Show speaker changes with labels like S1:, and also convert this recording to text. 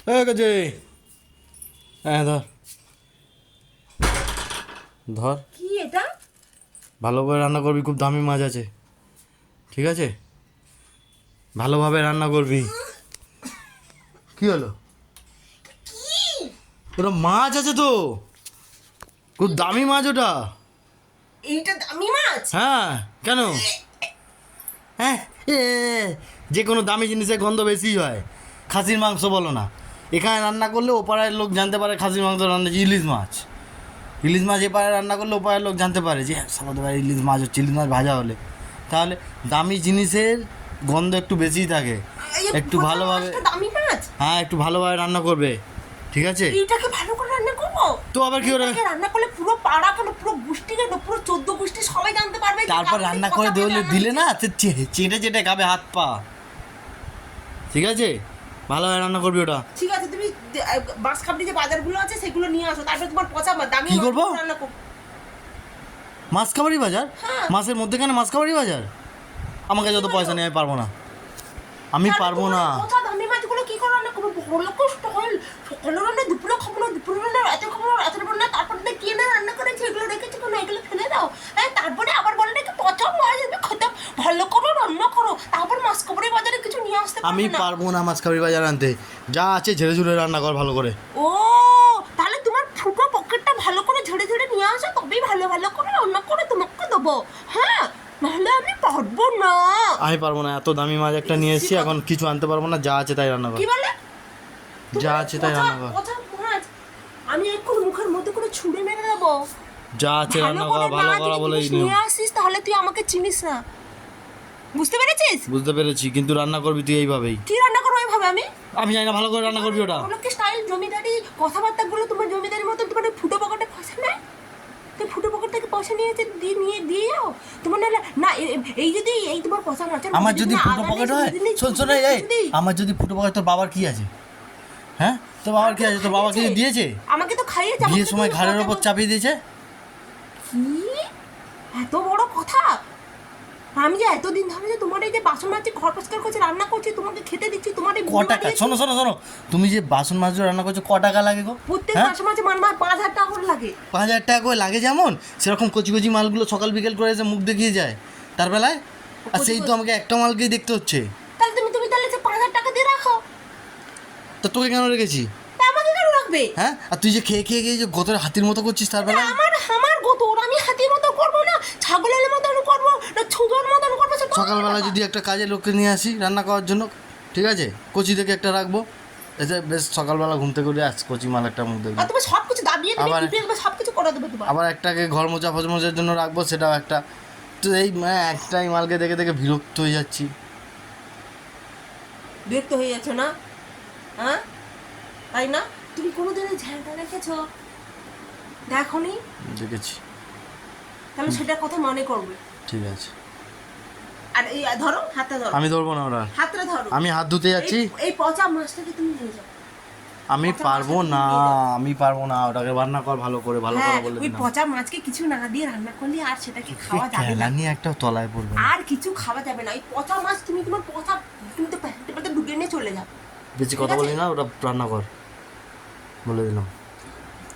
S1: গেছে। হ্যাঁ ধর ধর।
S2: কি এটা?
S1: ভালো করে রান্না করবি, খুব দামি মাছ আছে, ঠিক আছে? ভালোভাবে রান্না করবি। কি হলো? ওটা মাছ আছে তো, খুব দামি মাছ ওটা।
S2: এইটা দামি মাছ?
S1: হ্যাঁ, কেন? হ্যাঁ, যে কোনো দামি জিনিসের গন্ধ বেশি হয়। খাসির মাংস বলো না, এখানে রান্না করলে ওপাড়ার লোক জানতে পারে খাসির মাংস রান্না হচ্ছে। ইলিশ মাছ, ইলিশ মাছ এপারে রান্না করলে ওপাড়ার লোক জানতে পারে যে সালাদের বাড়ি ইলিশ মাছ হচ্ছে, ইলিশ মাছ ভাজা হলে। তাহলে দামি জিনিসের গন্ধ একটু বেশিই থাকে। একটু ভালোভাবে,
S2: দামি মাছ,
S1: হ্যাঁ একটু ভালোভাবে রান্না করবে, ঠিক আছে?
S2: এইটাকে ভালো করে রান্না করবো
S1: তো আবার কি করে
S2: রান্না করলে? পুরো পাড়া কেন, পুরো গোষ্ঠী কেন, পুরো 14 গোষ্ঠী সবাই জানতে পারবে।
S1: তারপর রান্না করে দিলে না চেটে চেটে খাবে হাত পা, ঠিক আছে? ভালোভাবে রান্না করবি ওটা।
S2: ঠিক আছে, তুমি বাঁশখাপড়ি যে বাজারগুলো আছে সেগুলো নিয়ে আসো, তারপরে তোমার পচা দামি
S1: কি করবো?
S2: রান্না করবো।
S1: মাছখাবারি বাজার?
S2: হ্যাঁ।
S1: মাছের মধ্যেখানে মাছখাবারি বাজার? আমাকে যত পয়সা নেই আমি পারবো না, আমি পারবো না।
S2: পচা দামি মাছগুলো কি করে রান্না করবো? বড় কষ্ট হয়, সকালে রান্না দুপুরে খাবো না, দুপুরে রান্না রাতে খাবো না, রাতের রান্না তারপরে কি এনে রান্না করেছে এগুলো রেখেছি কোনো, এগুলো ফেলে দাও। হ্যাঁ, তারপরে আবার বলে নাকি পচা মাছ এনে খেতে ভালো করে রান্না করো, তারপর মাছখাবারি বাজারে কিছু নিয়ে আসতে পারবে না।
S1: আমি পারবো না মাছখাবারি বাজার আনতে, যা আছে ঝেড়ে ঝুড়ে রান্না কর ভালো করে।
S2: ও, তাহলে তোমার ফুটো পকেটটা ভালো করে ঝেড়ে ঝেড়ে নিয়ে আসো, তবেই ভালো ভালো করে রান্না করে তোমাকে দেবো। হ্যাঁ, নাহলে আমি পারবো না।
S1: আমি পারবো না, এত দামি মাছ একটা নিয়ে এসেছি, এখন কিছু আনতে পারবো না, যা আছে তাই রান্না কর।
S2: কি বলে?
S1: যা আছে তাই রান্না কর।
S2: পচা মাছ আমি এখন মুখের মধ্যে করে ছুঁড়ে মেরে দেবো।
S1: যা আছে রান্না কর, ভালো করা বলেই
S2: নিয়ে আসিস, তাহলে তুই আমাকে চিনিস না, বুঝতে পেরেছিস?
S1: বুঝতে পেরেছি, কিন্তু রান্না করবি তুই এইভাবেই।
S2: কি রান্না করবো এইভাবে? আমি
S1: জানি না, ভালো করে রান্না করবি ওটা।
S2: ওগুলো কি স্টাইল জমিদারি কথাবার্তাগুলো তোমার জমিদারির মতন তোমার ফুটো পকেটে ফসে না? তুই ফুটো পকেট থেকে পয়সা নিয়েছে, দিয়ে যাও তোমার। না এই যদি এই তোমার পয়সা মাছ,
S1: আমার যদি ফুটো পকেট হয়, শোন এই আমার যদি ফুটো পকেট, তোর বাবার কি আছে? হ্যাঁ, তোর বাবার কি আছে? তোর বাবা কিছু দিয়েছে?
S2: আমাকে তো খাইয়েছে,
S1: বিয়ের সময় ঘাড়ের ওপর চাপিয়ে দিয়েছে।
S2: কি এত বড় কথা? আমি যে এতদিন ধরে যে তোমার এই যে বাসন মাজছি, ঘর পরিষ্কার করছি, রান্না করছি, তোমাকে খেতে দিচ্ছি, তোমার এই
S1: ক টাকা? শোনো, তুমি যে বাসন মাজছো রান্না করছো, ক টাকা লাগে গো?
S2: প্রত্যেক মাসে মাসে 5,000 টাকা করে লাগে।
S1: 5,000 টাকা করে লাগে, যেমন সেরকম কচি কচি মালগুলো সকাল বিকেল করে এসে মুখ দেখিয়ে যায় তার বেলায়, আর সেই তো আমাকে একটা মালকেই দেখতে হচ্ছে।
S2: তাহলে তুমি তাহলে সে 5,000 টাকা দিয়ে রাখো।
S1: তো তোকে কেন রেখেছি?
S2: তা আমাকে কেন রাখবে?
S1: হ্যাঁ, আর তুই যে খেয়ে খেয়ে গিয়ে যে গতরে হাতির মতো করছিস তার বেলায়।
S2: আমার গোতর, আমি হাতির মতো করবো না, ছাগলের মতন করবো না, ছুঁজোর মতন করবো।
S1: সকালবেলা যদি একটা কাজে লোককে নিয়ে আসি রান্না করার জন্য, ঠিক আছে, কচি থেকে একটা রাখবো, এসে বেশ সকালবেলা ঘুম থেকে উঠে কচি মাল একটা মুখ দেখবো।
S2: তুমি সব কিছু দাবিয়ে দেবে, সব কিছু করে দেবে তোমার।
S1: আবার একটাকে ঘর মোছা ফজমোছার জন্য রাখবো, সেটাও একটা। তো এই একটাই মালকে দেখে দেখে বিরক্ত হয়ে যাচ্ছি।
S2: বিরক্ত হয়ে যাচ্ছ না? হ্যাঁ, তাই না? তুমি কোনোদিন ঝালটা রেখেছো? দেখোনি?
S1: দেখেছি।
S2: তাহলে সেটার কথা মনে করবে,
S1: ঠিক আছে?
S2: আর এই ধরো, হাতটা ধরো।
S1: আমি ধরবো না ওরা,
S2: হাতটা ধরো।
S1: আমি হাত ধুতে যাচ্ছি।
S2: এই পচা মাছটাকে তুমি নিয়ে যাও।
S1: আমি পারবো না, আমি পারবো না, ওটাকে রান্না কর ভালো করে, ভালো করে বলে
S2: ওই
S1: দিলাম।
S2: পচা মাছকে কিছু না দিয়ে রান্না করলে আর সেটাকে খাওয়া যাবে না।
S1: কেলানি একটা তলায় পড়বে,
S2: আর কিছু খাওয়া যাবে না। ওই পচা মাছ তুমি তোমার পচা, তুমি তো পেটে ঢুকে নিয়ে চলে যাও।
S1: বেশি কথা বলি না, ওটা রান্না কর বলে দিলাম।